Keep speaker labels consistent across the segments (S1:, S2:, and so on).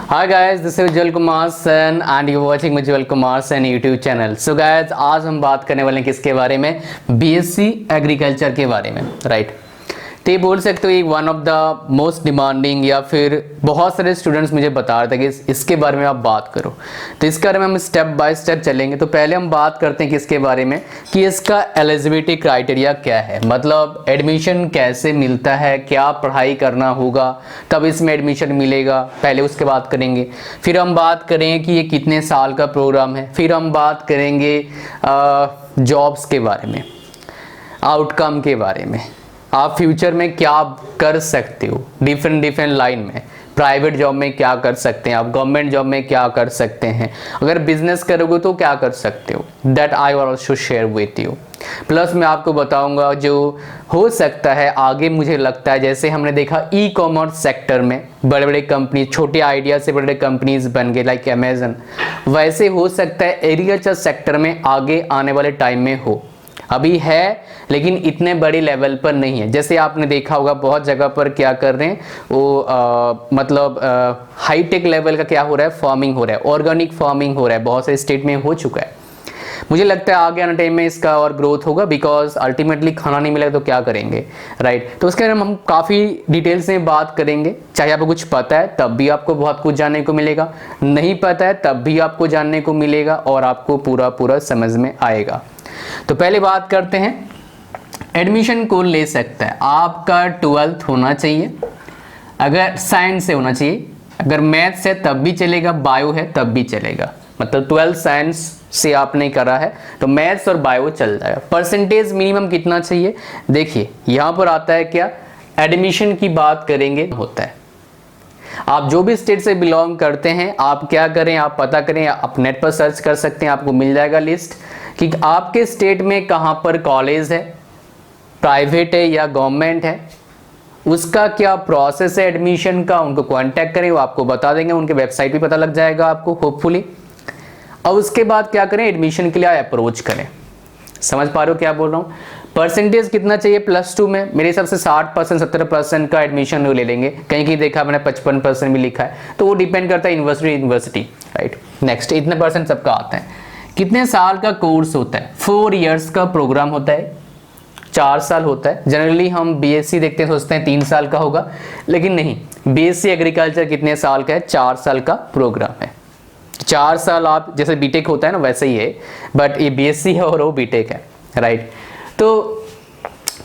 S1: Hi guys, this is Ujjwal Kumar Sen and you watching Ujjwal Kumar Sen YouTube channel. So guys, आज हम बात करने वाले हैं किसके बारे में? बीएससी एग्रीकल्चर के बारे में, राइट। तो ये बोल सकते हो एक one of the most demanding, या फिर बहुत सारे स्टूडेंट्स मुझे बता रहे थे कि इसके बारे में आप बात करो। तो इसके बारे में हम स्टेप बाय स्टेप चलेंगे। तो पहले हम बात करते हैं किसके बारे में कि इसका एलिजिबिलिटी क्राइटेरिया क्या है, मतलब एडमिशन कैसे मिलता है, क्या पढ़ाई करना होगा तब इसमें एडमिशन मिलेगा, पहले उसके बात करेंगे। फिर हम बात करेंगे कि ये कितने साल का प्रोग्राम है। फिर हम बात करेंगे जॉब्स के बारे में, आउटकम के बारे में, आप फ्यूचर में क्या कर सकते हो डिफरेंट लाइन में, प्राइवेट जॉब में क्या कर सकते हैं आप, गवर्नमेंट जॉब में क्या कर सकते हैं, अगर बिजनेस करोगे तो क्या कर सकते हो, that I will also share with you. Plus मैं आपको बताऊंगा जो हो सकता है आगे। मुझे लगता है जैसे हमने देखा ई कॉमर्स सेक्टर में बड़े बड़े कंपनी, छोटे आइडिया से बड़े बड़े कंपनीज बन गए लाइक अमेजन, वैसे हो सकता है एग्रीकल्चर सेक्टर में आगे आने वाले टाइम में हो। अभी है लेकिन इतने बड़े लेवल पर नहीं है। जैसे आपने देखा होगा बहुत जगह पर क्या कर रहे हैं वो मतलब हाईटेक लेवल का क्या हो रहा है, फार्मिंग हो रहा है, ऑर्गेनिक फार्मिंग हो रहा है, बहुत सारे स्टेट में हो चुका है। मुझे लगता है आगे आने टाइम में इसका और ग्रोथ होगा, बिकॉज अल्टीमेटली खाना नहीं मिलेगा तो क्या करेंगे, राइट। तो उसके बारे में हम काफ़ी डिटेल्स में बात करेंगे। चाहे आपको कुछ पता है तब भी आपको बहुत कुछ जानने को मिलेगा, नहीं पता है तब भी आपको जानने को मिलेगा और आपको पूरा समझ में आएगा। तो पहले बात करते हैं एडमिशन कौन ले सकता है। आपका 12th होना चाहिए, अगर साइंस से होना चाहिए, अगर मैथ्स है तब भी चलेगा, बायो है तब भी चलेगा। मतलब 12th साइंस से आपने करा है तो मैथ्स और बायो चल जाएगा। परसेंटेज मिनिमम कितना चाहिए? देखिए यहाँ पर आता है क्या, एडमिशन की बात करेंगे होता है। आप जो भी स्टेट से बिलोंग करते हैं आप क्या करें, आप पता करें, आप नेट पर सर्च कर सकते हैं, आपको मिल जाएगा लिस्ट कि आपके स्टेट में कहाँ पर कॉलेज है, प्राइवेट है या गवर्नमेंट है, उसका क्या प्रोसेस है एडमिशन का। उनको कांटेक्ट करें, वो आपको बता देंगे, उनके वेबसाइट भी पता लग जाएगा आपको होपफुली। और उसके बाद क्या करें, एडमिशन के लिए अप्रोच करें। समझ पा रहे हो क्या बोल रहा हूँ? परसेंटेज कितना चाहिए +2 में? मेरे हिसाब से 60% 70% का एडमिशन ले लेंगे। कहीं कहीं देखा मैंने 55% भी लिखा है, तो वो डिपेंड करता है यूनिवर्सिटी, राइट। नेक्स्ट, इतने परसेंट सबका आता है। कितने साल का कोर्स होता है? 4 इयर्स का प्रोग्राम होता है, 4 साल होता है। जनरली हम बीएससी देखते हैं, सोचते हैं 3 साल का होगा, लेकिन नहीं। बीएससी एग्रीकल्चर कितने साल का है? 4 साल का प्रोग्राम है। 4 साल आप जैसे बीटेक होता है ना वैसे ही है, बट ये बीएससी है और वो बीटेक है, राइट। तो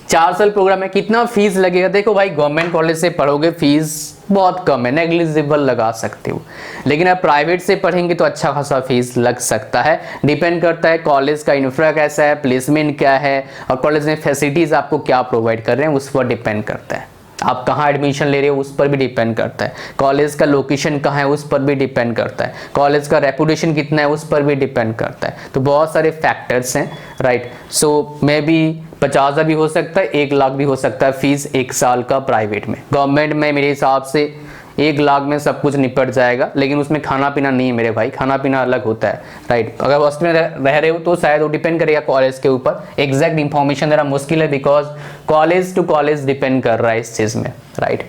S1: 4 साल प्रोग्राम है। कितना फीस लगेगा? देखो भाई, गवर्नमेंट कॉलेज से पढ़ोगे फीस बहुत कम है, नेग्लिजिबल लगा सकते हो, लेकिन आप प्राइवेट से पढ़ेंगे तो अच्छा खासा फीस लग सकता है। डिपेंड करता है कॉलेज का इंफ्रा कैसा है, प्लेसमेंट क्या है, और कॉलेज में फैसिलिटीज आपको क्या प्रोवाइड कर रहे हैं उस पर डिपेंड करता है। आप कहाँ एडमिशन ले रहे हो उस पर भी डिपेंड करता है, कॉलेज का लोकेशन कहाँ है उस पर भी डिपेंड करता है, कॉलेज का रेपुटेशन कितना है उस पर भी डिपेंड करता है। तो बहुत सारे फैक्टर्स हैं, राइट। सो मे बी 50,000 भी हो सकता है, 1 लाख भी हो सकता है फीस 1 साल का प्राइवेट में। गवर्नमेंट में मेरे हिसाब से 1 लाख में सब कुछ निपट जाएगा, लेकिन उसमें खाना पीना नहीं है मेरे भाई, खाना पीना अलग होता है, राइट। अगर हॉस्टल में रह रहे हो तो शायद वो डिपेंड करेगा कॉलेज के ऊपर। एग्जैक्ट इंफॉर्मेशन देना मुश्किल है, because college to college depend कर रहा है इस चीज़ में, राइट।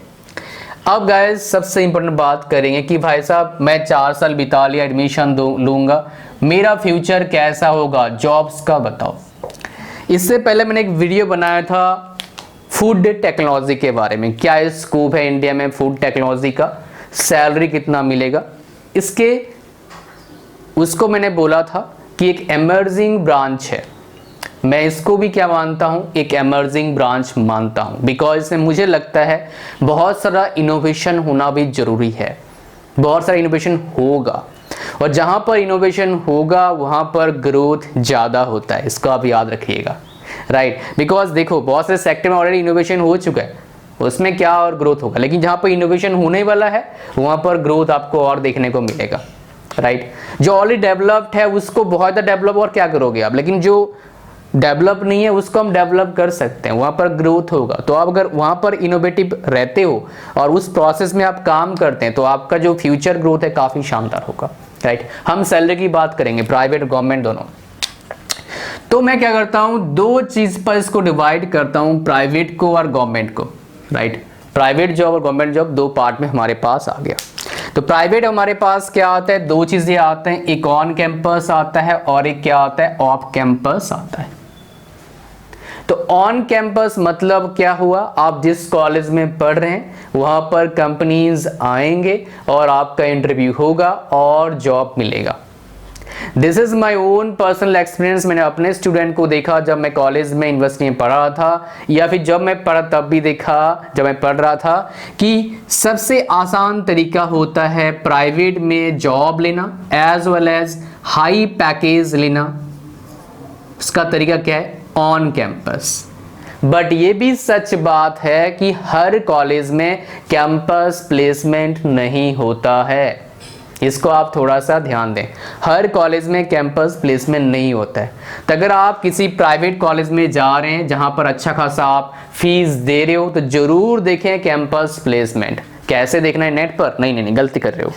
S1: अब गाइस, सबसे इंपॉर्टेंट बात करेंगे कि भाई साहब मैं 4 साल बिता लिया, एडमिशन लूंगा, मेरा फ्यूचर कैसा होगा, जॉब्स का बताओ। इससे पहले मैंने एक वीडियो बनाया था फूड टेक्नोलॉजी के बारे में, क्या स्कोप है इंडिया में फूड टेक्नोलॉजी का, सैलरी कितना मिलेगा इसके। उसको मैंने बोला था कि एक एमर्जिंग ब्रांच है। मैं इसको भी क्या मानता हूं, एक एमर्जिंग ब्रांच मानता हूं, बिकॉज इसमें मुझे लगता है बहुत सारा इनोवेशन होना भी जरूरी है। बहुत सारा इनोवेशन होगा, और जहां पर इनोवेशन होगा वहां पर ग्रोथ ज़्यादा होता है, इसको आप याद रखिएगा, राइट। बिकॉज देखो बहुत से सेक्टर में ऑलरेडी इनोवेशन हो चुका है, उसमें क्या और ग्रोथ होगा, लेकिन जहां पर इनोवेशन होने वाला है वहां पर ग्रोथ आपको और देखने को मिलेगा, राइट। जो ऑलरेडी डेवलप्ड है उसको बहुत ज़्यादा डेवलप और क्या करोगे आप, लेकिन जो डेवलप नहीं है उसको हम डेवलप कर सकते हैं, वहाँ पर ग्रोथ होगा। तो आप अगर वहाँ पर इनोवेटिव रहते हो और उस प्रोसेस में आप काम करते हैं तो आपका जो फ्यूचर ग्रोथ है काफ़ी शानदार होगा, राइट। हम सैलरी की बात करेंगे, प्राइवेट गवर्नमेंट दोनों। तो मैं क्या करता हूँ, 2 चीज़ पर इसको डिवाइड करता हूँ, प्राइवेट को और गवर्नमेंट को, राइट। प्राइवेट जॉब और गवर्नमेंट जॉब 2 पार्ट में हमारे पास आ गया। तो प्राइवेट हमारे पास क्या आता है, दो चीजें आते हैं, एक ऑन कैंपस आता है और एक क्या आता है, ऑफ कैंपस आता है। तो ऑन कैंपस मतलब क्या हुआ, आप जिस कॉलेज में पढ़ रहे हैं वहां पर कंपनीज आएंगे और आपका इंटरव्यू होगा और जॉब मिलेगा। This is my own personal experience. मैंने अपने स्टूडेंट को देखा जब मैं कॉलेज में यूनिवर्सिटी में पढ़ रहा था, या फिर जब मैं पढ़ा तब भी देखा जब मैं पढ़ रहा था, कि सबसे आसान तरीका होता है प्राइवेट में जॉब लेना as well as high package लेना। उसका तरीका क्या है, ऑन कैंपस। बट ये भी सच बात है कि हर कॉलेज में कैंपस प्लेसमेंट नहीं होता है। इसको आप थोड़ा सा ध्यान दें, हर कॉलेज में कैंपस प्लेसमेंट नहीं होता है। तो अगर आप किसी प्राइवेट कॉलेज में जा रहे हैं जहां पर अच्छा खासा आप फीस दे रहे हो, तो जरूर देखें कैंपस प्लेसमेंट। कैसे देखना है, नेट पर? नहीं, गलती कर रहे हो।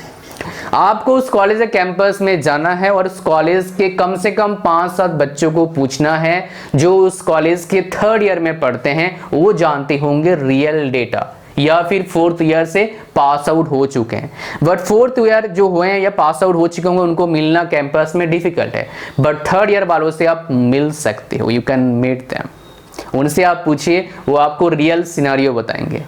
S1: आपको उस कॉलेज या कैंपस में जाना है और उस कॉलेज के कम से कम 5-7 बच्चों को पूछना है जो उस कॉलेज के 3rd ईयर में पढ़ते हैं, वो जानते होंगे रियल डेटा, या फिर 4th ईयर से पास आउट हो चुके हैं। बट 4th ईयर जो हुए हैं या पास आउट हो चुके होंगे उनको मिलना कैंपस में डिफिकल्ट है, बट 3rd ईयर वालों से आप मिल सकते हो, यू कैन मीट देम। उनसे आप पूछिए, वो आपको रियल सिनेरियो बताएंगे।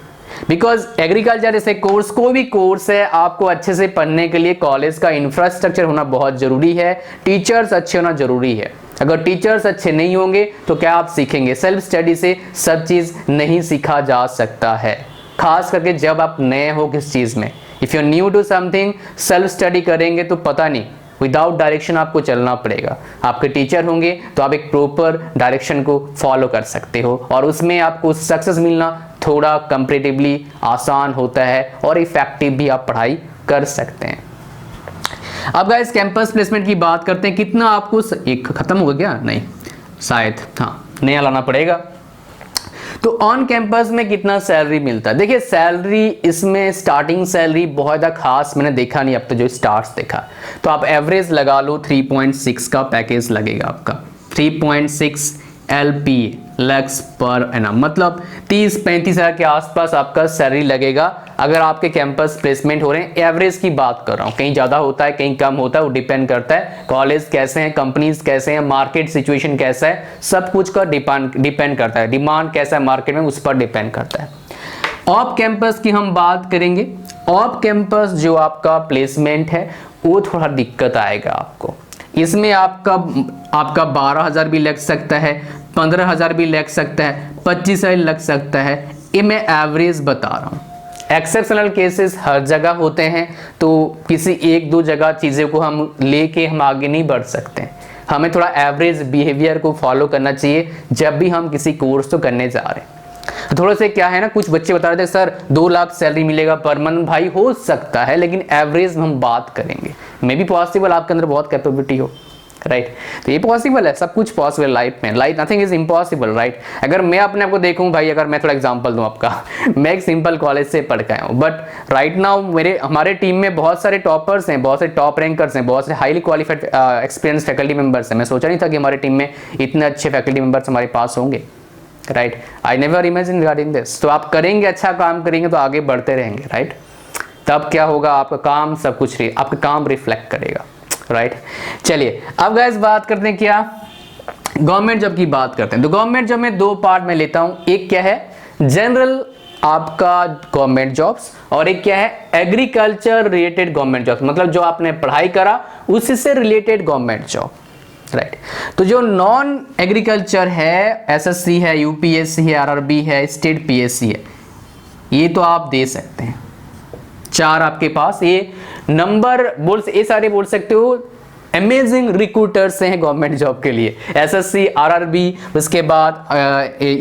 S1: बिकॉज एग्रीकल्चर जैसे कोर्स, कोई भी कोर्स है, आपको अच्छे से पढ़ने के लिए कॉलेज का इंफ्रास्ट्रक्चर होना बहुत जरूरी है, टीचर्स अच्छे होना जरूरी है। अगर टीचर्स अच्छे नहीं होंगे तो क्या आप सीखेंगे? सेल्फ स्टडी से सब चीज नहीं सीखा जा सकता है, खास करके जब आप नए हो किस चीज में। If you new to something, self study करेंगे तो पता नहीं, विदाउट डायरेक्शन आपको चलना पड़ेगा। आपके टीचर होंगे तो आप एक प्रॉपर डायरेक्शन को फॉलो कर सकते हो और उसमें आपको सक्सेस मिलना थोड़ा कंपैरेटिवली आसान होता है और इफेक्टिव भी आप पढ़ाई कर सकते हैं। अब गाइस कैंपस प्लेसमेंट की बात करते हैं। कितना आपको एक खत्म हो गया? नहीं, शायद हाँ, नया लाना पड़ेगा। तो ऑन कैंपस में कितना सैलरी मिलता है? देखिए सैलरी इसमें स्टार्टिंग सैलरी बहुत ज़्यादा खास मैंने देखा नहीं, अब तो जो स्टार्ट्स देखा, तो आप एवरेज लगा लो 3.6 का पैकेज लगेगा आपका। 3.6 LP लैक्स पर एनम, मतलब 30-35 हज़ार के आसपास आपका सैलरी लगेगा अगर आपके कैंपस प्लेसमेंट हो रहे हैं। एवरेज की बात कर रहा हूँ, कहीं ज़्यादा होता है कहीं कम होता है, वो डिपेंड करता है कॉलेज कैसे हैं, कंपनीज कैसे हैं, मार्केट सिचुएशन कैसा है, सब कुछ का डिपेंड करता है, डिमांड कैसा है मार्केट में, उस पर डिपेंड करता है। ऑफ कैंपस की हम बात करेंगे। ऑफ कैंपस जो आपका प्लेसमेंट है वो थोड़ा दिक्कत आएगा आपको। इसमें आपका 12,000 भी लग सकता है, 15,000 भी लग सकता है, 25,000 लग सकता है। ये मैं एवरेज बता रहा हूँ, एक्सेप्शनल केसेस हर जगह होते हैं, तो किसी 1-2 जगह चीज़ों को हम लेके हम आगे नहीं बढ़ सकते। हमें थोड़ा एवरेज बिहेवियर को फॉलो करना चाहिए जब भी हम किसी कोर्स को करने जा रहे हैं। थोड़ा से क्या है ना, कुछ बच्चे बता रहे थे सर 2 लाख सैलरी मिलेगा पर मंथ। भाई हो सकता है, लेकिन एवरेज हम बात करेंगे। मे बी पॉसिबल आपके अंदर बहुत कैपेबिलिटी हो, राइट? तो ये पॉसिबल है, सब कुछ पॉसिबल लाइफ में, life nothing is impossible, right? अगर मैं अपने आप को देखूं भाई, अगर मैं थोड़ा एग्जांपल दूं आपका, मैं एक सिंपल कॉलेज से पढ़ के आया हूं, बट राइट नाउ हमारे टीम में बहुत सारे टॉपर्स हैं, बहुत से टॉप रैंकर्स हैं, बहुत से highly qualified experience faculty members हैं। मैं सोचा नहीं था कि हमारी टीम में इतने अच्छे फैकल्टी मेंबर्स हमारे पास होंगे, right? I never imagine regarding this. तो आप करेंगे, अच्छा काम करेंगे तो आगे बढ़ते रहेंगे, राइट? तब क्या होगा, आपका काम सब कुछ आपका काम रिफ्लेक्ट करेगा, राइट? चलिए अब गाइस बात करते हैं क्या, गवर्नमेंट जॉब की बात करते हैं। तो गवर्नमेंट जॉब में 2 पार्ट में लेता हूं, एक क्या है जनरल आपका गवर्नमेंट जॉब्स, और एक क्या है एग्रीकल्चर रिलेटेड गवर्नमेंट जॉब्स, मतलब जो आपने पढ़ाई करा उसी से रिलेटेड गवर्नमेंट जॉब, राइट? तो जो नॉन एग्रीकल्चर है, SSC है, UPSC है, RRB है, स्टेट PSC है, ये तो आप दे सकते हैं। 4 आपके पास ये नंबर ये सारे बोल सकते हो अमेजिंग रिक्रूटर्स हैं गवर्नमेंट जॉब के लिए। SSC, RRB, उसके बाद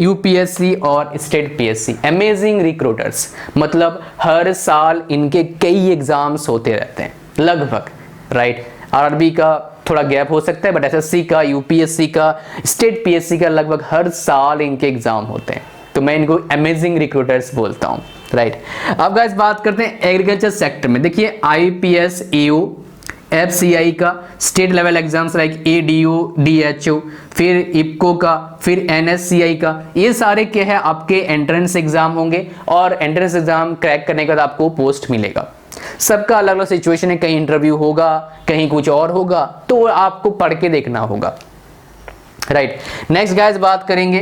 S1: UPSC और स्टेट PSC, अमेजिंग रिक्रूटर्स, मतलब हर साल इनके कई एग्जाम्स होते रहते हैं लगभग, राइट? RRB का थोड़ा गैप हो सकता है, बट SSC का, UPSC का, स्टेट PSC का लगभग हर साल इनके एग्जाम होते हैं। तो मैं इनको अमेजिंग रिक्रूटर्स बोलता हूँ, राइट? अब गाइस बात करते हैं एग्रीकल्चर सेक्टर में। देखिए IPS, AO, FCI का state level exams like ADO, DHO, फिर IPCO का, फिर NSCI का, ये सारे क्या है आपके एंट्रेंस एग्जाम होंगे और एंट्रेंस एग्जाम क्रैक करने के बाद आपको पोस्ट मिलेगा। सबका अलग अलग सिचुएशन है, कहीं इंटरव्यू होगा, कहीं कुछ और होगा, तो आपको पढ़ के देखना होगा, राइट। नेक्स्ट गाइस बात करेंगे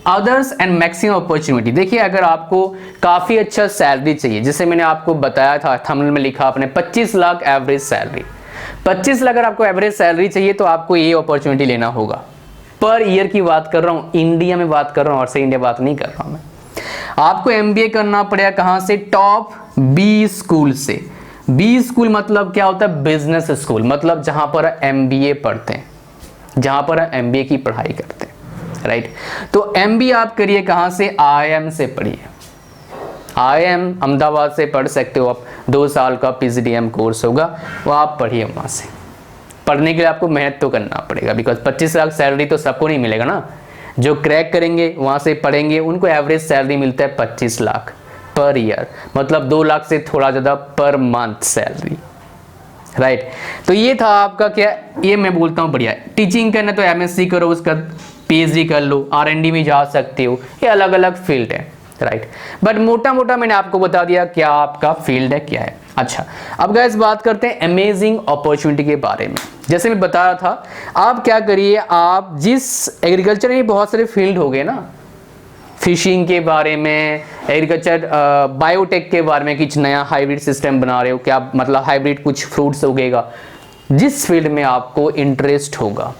S1: अदर्स एंड मैक्सिमम अपॉर्चुनिटी। देखिए अगर आपको काफी अच्छा सैलरी चाहिए, जैसे मैंने आपको बताया था, थंबनेल में लिखा आपने 25 लाख एवरेज सैलरी, 25 लाख अगर आपको एवरेज सैलरी चाहिए तो आपको ये अपॉर्चुनिटी लेना होगा। पर ईयर की बात कर रहा हूं, इंडिया में बात कर रहा हूं, और से इंडिया बात नहीं कर रहा हूं मैं। आपको एमबीए करना पड़ेगा कहां से? टॉप बी स्कूल से। बी स्कूल मतलब क्या होता है? बिजनेस स्कूल, मतलब जहां पर एमबीए पढ़ते हैं, जहां पर एमबीए की पढ़ाई करते हैं, राइट। तो एमबीए आप करिए कहां से? आईआईएम से पढ़िए। आईआईएम अहमदाबाद से पढ़ सकते हो आप, 2 साल का पीजीडीएम कोर्स होगा, वो आप पढ़िए वहां से। पढ़ने के लिए आपको मेहनत तो करना पड़ेगा, बिकॉज 25 लाख सैलरी तो सबको नहीं मिलेगा ना। जो क्रैक करेंगे वहां से पढ़ेंगे उनको एवरेज सैलरी मिलता है 25 लाख पर ईयर, मतलब 2 लाख से थोड़ा ज्यादा पर मंथ सैलरी, राइट। तो ये था आपका क्या, ये मैं बोलता हूँ बढ़िया। टीचिंग करना तो एमएससी करो, उसका पीएचडी कर लो, आरएनडी में जा सकते हो, ये अलग अलग फील्ड है, राइट। बट मोटा मोटा मैंने आपको बता दिया क्या आपका फील्ड है, क्या है। अच्छा, अब गाइस बात करते हैं अमेजिंग अपॉर्चुनिटी के बारे में। जैसे मैं बता रहा था, आप क्या करिए, आप जिस एग्रीकल्चर में बहुत सारे फील्ड हो गए ना, फिशिंग के बारे में, एग्रीकल्चर बायोटेक के बारे में, कुछ नया हाइब्रिड सिस्टम बना रहे हो क्या, मतलब हाइब्रिड कुछ फ्रूट्स उगेगा, जिस फील्ड में आपको इंटरेस्ट होगा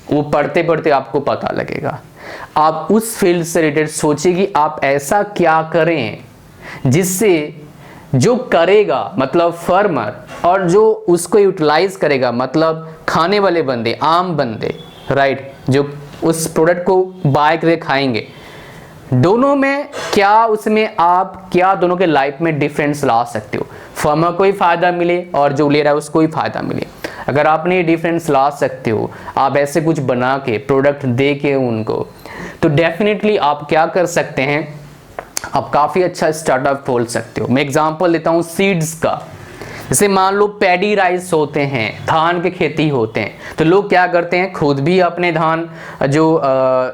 S1: वो पढ़ते पढ़ते आपको पता लगेगा। आप उस फील्ड से रिलेटेड सोचिए कि आप ऐसा क्या करें जिससे जो करेगा मतलब फर्मर, और जो उसको यूटिलाइज करेगा मतलब खाने वाले बंदे, आम बंदे, राइट, जो उस प्रोडक्ट को बाय करके खाएंगे, दोनों में क्या, उसमें आप क्या दोनों के लाइफ में डिफरेंस ला सकते हो, फर्मर को भी फायदा मिले और जो ले रहा है उसको भी फायदा मिले। अगर आपने ये डिफरेंस ला सकते हो, आप ऐसे कुछ बना के प्रोडक्ट दे के उनको, तो डेफिनेटली आप क्या कर सकते हैं, आप काफी अच्छा स्टार्टअप खोल सकते हो। मैं एग्जांपल देता हूं सीड्स का। जैसे मान लो पैडी राइस होते हैं, धान के खेती होते हैं, तो लोग क्या करते हैं, खुद भी अपने धान जो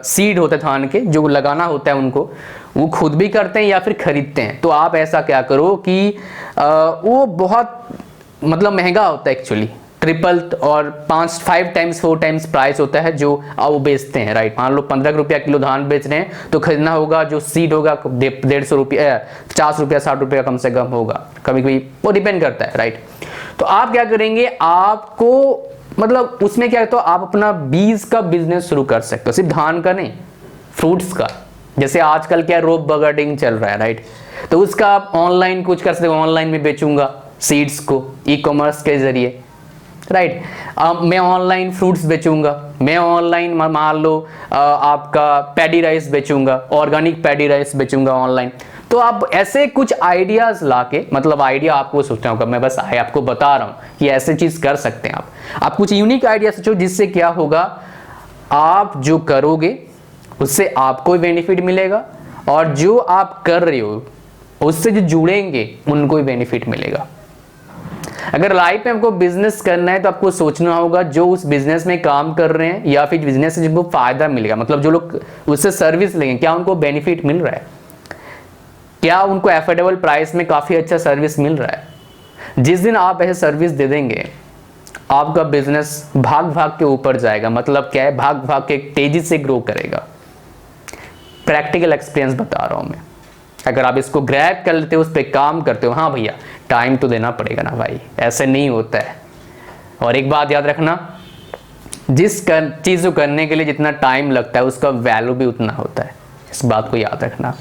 S1: सीड होते हैं धान के जो लगाना होता है उनको, वो खुद भी करते हैं या फिर खरीदते हैं। तो आप ऐसा क्या करो कि वो बहुत मतलब महंगा होता है एक्चुअली, ट्रिपल और 5 टाइम्स 4 टाइम्स प्राइस होता है जो वो बेचते हैं, राइट। मान लो 15 रुपया किलो धान बेच रहे हैं, तो खरीदना होगा जो सीड होगा 150 रुपया, 50 रुपया, 60 रुपया कम से कम होगा, कभी कभी वो डिपेंड करता है, राइट। तो आप क्या करेंगे, आपको मतलब उसमें क्या है, तो आप अपना बीज का बिजनेस शुरू कर सकते हो, सिर्फ धान का नहीं, फ्रूट्स का। जैसे आजकल क्या रोप बगार्डिंग चल रहा है, राइट, तो उसका आप ऑनलाइन कुछ कर सकते हो, ऑनलाइन में बेचूंगा सीड्स को ई कॉमर्स के जरिए, राइट। मैं ऑनलाइन फ्रूट्स बेचूंगा, मैं ऑनलाइन मान लो आपका पैडी राइस बेचूंगा, ऑर्गेनिक पैडी राइस बेचूंगा ऑनलाइन। तो आप ऐसे कुछ आइडियाज लाके, मतलब आइडिया आपको सोचना होगा, मैं बस आपको बता रहा हूं कि ऐसे चीज कर सकते हैं आप कुछ यूनिक आइडिया सोचो, जिससे क्या होगा, आप जो करोगे उससे आपको भी बेनिफिट मिलेगा, और जो आप कर रहे हो उससे जो जुड़ेंगे उनको भी बेनिफिट मिलेगा। अगर लाइफ में आपको बिजनेस करना है तो आपको सोचना होगा जो उस बिजनेस में काम कर रहे हैं या फिर बिजनेस से जिनको फायदा मिलेगा, मतलब जो लोग उससे सर्विस लेंगे, क्या उनको बेनिफिट मिल रहा है, क्या उनको एफोर्डेबल प्राइस में काफी अच्छा सर्विस मिल रहा है। जिस दिन आप ऐसे सर्विस दे देंगे, आपका बिजनेस भाग भाग के ऊपर जाएगा, मतलब क्या है, भाग भाग के तेजी से ग्रो करेगा। प्रैक्टिकल एक्सपीरियंस बता रहा हूं मैं। अगर आप इसको ग्रैब कर लेते हो, उस पर काम करते हो, हाँ भैया टाइम तो देना पड़ेगा ना भाई, ऐसे नहीं होता है। और एक बात याद रखना, जिस चीज को करने के लिए जितना टाइम लगता है उसका वैल्यू भी उतना होता है, इस बात को याद रखना,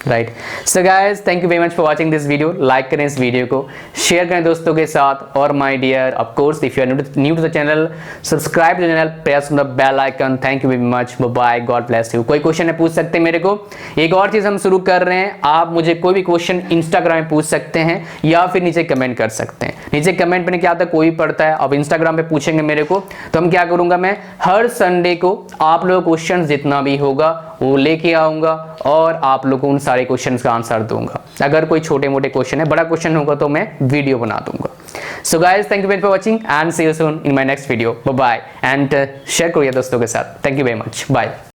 S1: right. So guys, thank you very much for watching this video. Like करें इस वीडियो को, शेयर करें दोस्तों के साथ, और my dear of course if you are new to the channel, subscribe the channel, press the bell icon. Thank you very much, bye bye, God bless you. कोई question है पूछ सकते हैं मेरे को। एक और चीज हम शुरू कर रहे हैं, आप मुझे कोई भी क्वेश्चन इंस्टाग्राम में पूछ सकते हैं या फिर नीचे कमेंट कर सकते हैं। नीचे कमेंट में क्या आता है, कोई पढ़ता है, अब इंस्टाग्राम पे पूछेंगे मेरे को, तो हम क्या करूंगा, मैं हर संडे को आप लोगों को क्वेश्चन जितना भी होगा वो लेके आऊंगा और आप लोगों को उन सारे क्वेश्चंस का आंसर दूंगा। अगर कोई छोटे मोटे क्वेश्चन है, बड़ा क्वेश्चन होगा तो मैं वीडियो बना दूंगा। So guys, thank you very for watching and see you soon in my next video. Bye bye and share करिए दोस्तों के साथ। Thank you very much, bye.